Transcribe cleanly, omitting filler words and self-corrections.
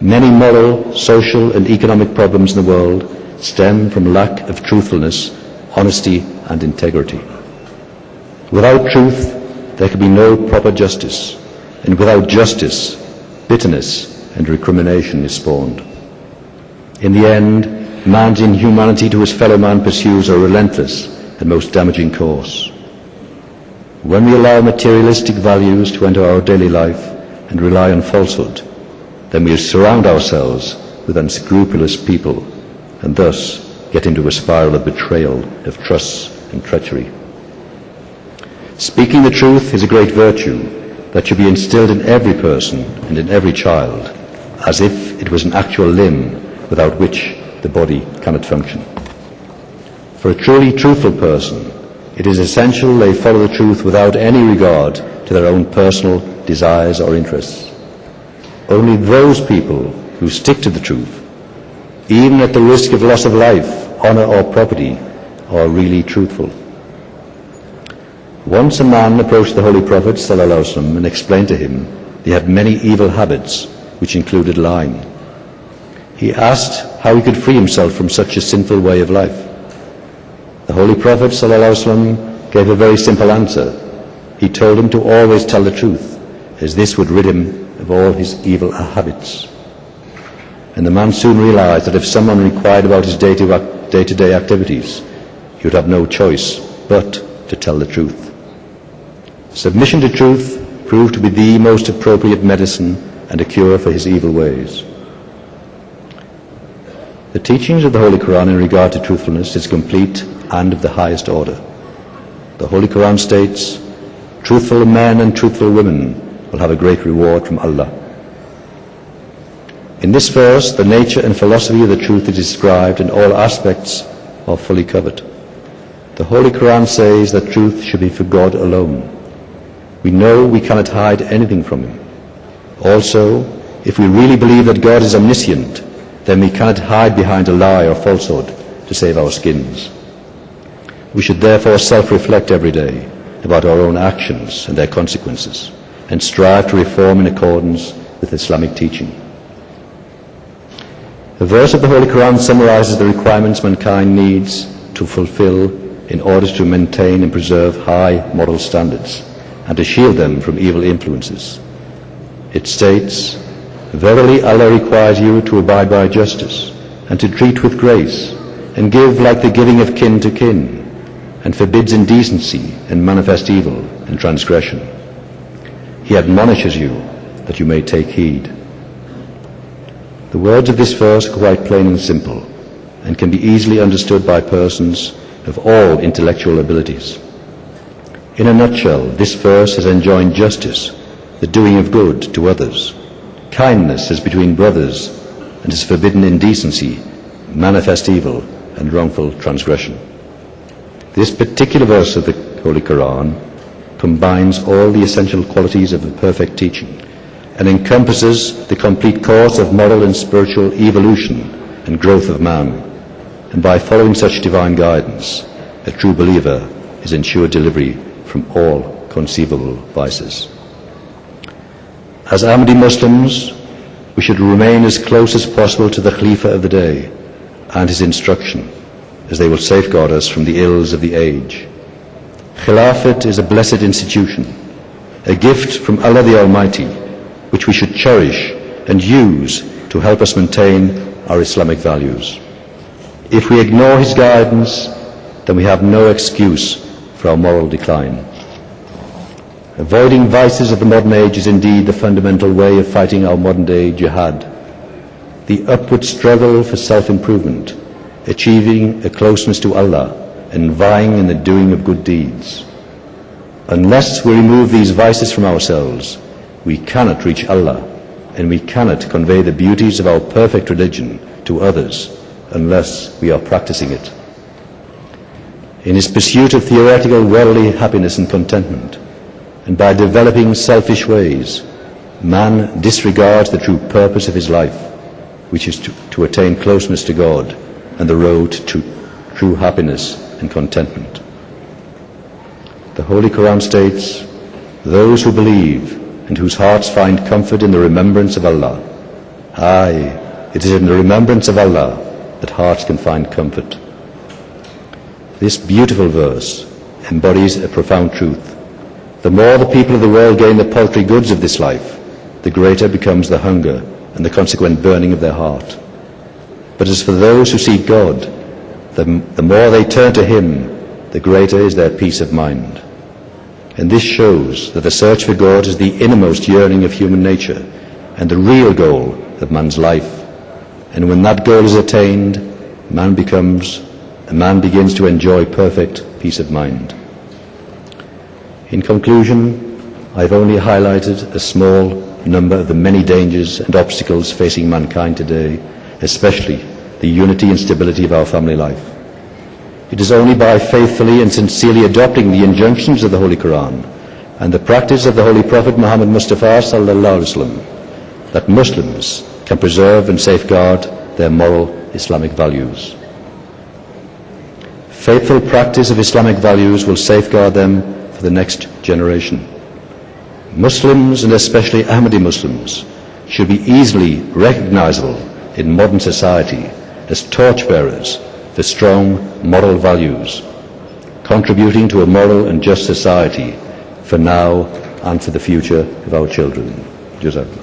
Many moral, social and economic problems in the world stem from lack of truthfulness, honesty and integrity. Without truth, there can be no proper justice, and without justice, bitterness and recrimination is spawned. In the end, man's inhumanity to his fellow man pursues a relentless and most damaging course. When we allow materialistic values to enter our daily life and rely on falsehood, then we surround ourselves with unscrupulous people and thus get into a spiral of betrayal, of trust and treachery. Speaking the truth is a great virtue that should be instilled in every person and in every child, as if it was an actual limb without which the body cannot function. For a truly truthful person, it is essential they follow the truth without any regard to their own personal desires or interests. Only those people who stick to the truth, even at the risk of loss of life, honor or property, are really truthful. Once a man approached the Holy Prophet ﷺ and explained to him he had many evil habits, which included lying. He asked how he could free himself from such a sinful way of life. The Holy Prophet ﷺ gave a very simple answer. He told him to always tell the truth, as this would rid him of all his evil habits. And the man soon realized that if someone inquired about his day-to-day activities, he would have no choice but to tell the truth. Submission to truth proved to be the most appropriate medicine and a cure for his evil ways. The teachings of the Holy Quran in regard to truthfulness is complete and of the highest order. The Holy Quran states, "Truthful men and truthful women will have a great reward from Allah." In this verse, the nature and philosophy of the truth is described and all aspects are fully covered. The Holy Quran says that truth should be for God alone. We know we cannot hide anything from Him. Also, if we really believe that God is omniscient, then we cannot hide behind a lie or falsehood to save our skins. We should therefore self-reflect every day about our own actions and their consequences, and strive to reform in accordance with Islamic teaching. A verse of the Holy Quran summarizes the requirements mankind needs to fulfill in order to maintain and preserve high moral standards and to shield them from evil influences. It states, "Verily Allah requires you to abide by justice and to treat with grace and give like the giving of kin to kin, and forbids indecency and manifest evil and transgression. He admonishes you that you may take heed." The words of this verse are quite plain and simple and can be easily understood by persons of all intellectual abilities. In a nutshell, this verse has enjoined justice, the doing of good to others, kindness as between brothers, and has forbidden indecency, manifest evil, and wrongful transgression. This particular verse of the Holy Quran combines all the essential qualities of a perfect teaching and encompasses the complete course of moral and spiritual evolution and growth of man. And by following such divine guidance, a true believer is ensured delivery from all conceivable vices. As Ahmadi Muslims, we should remain as close as possible to the Khalifa of the day and his instruction, as they will safeguard us from the ills of the age. Khilafat is a blessed institution, a gift from Allah the Almighty, which we should cherish and use to help us maintain our Islamic values. If we ignore his guidance, then we have no excuse for our moral decline. Avoiding vices of the modern age is indeed the fundamental way of fighting our modern-day jihad, the upward struggle for self-improvement, achieving a closeness to Allah and vying in the doing of good deeds. Unless we remove these vices from ourselves, we cannot reach Allah, and we cannot convey the beauties of our perfect religion to others unless we are practicing it. In his pursuit of theoretical worldly happiness and contentment, and by developing selfish ways, man disregards the true purpose of his life, which is to attain closeness to God and the road to true happiness and contentment. The Holy Quran states, "Those who believe and whose hearts find comfort in the remembrance of Allah Aye, it is in the remembrance of Allah that hearts can find comfort. This beautiful verse embodies a profound truth. The more the people of the world gain the paltry goods of this life, the greater becomes the hunger and the consequent burning of their heart. But as for those who seek God, the more they turn to Him, the greater is their peace of mind. And this shows that the search for God is the innermost yearning of human nature and the real goal of man's life. And when that goal is attained, man begins to enjoy perfect peace of mind. In conclusion, I've only highlighted a small number of the many dangers and obstacles facing mankind today, especially the unity and stability of our family life. It is only by faithfully and sincerely adopting the injunctions of the Holy Quran and the practice of the Holy Prophet Muhammad Mustafa sallallahu alaihi wasallam that Muslims can preserve and safeguard their moral Islamic values. Faithful practice of Islamic values will safeguard them for the next generation. Muslims, and especially Ahmadi Muslims, should be easily recognizable in modern society as torchbearers for strong moral values, contributing to a moral and just society for now and for the future of our children. Jazakallah.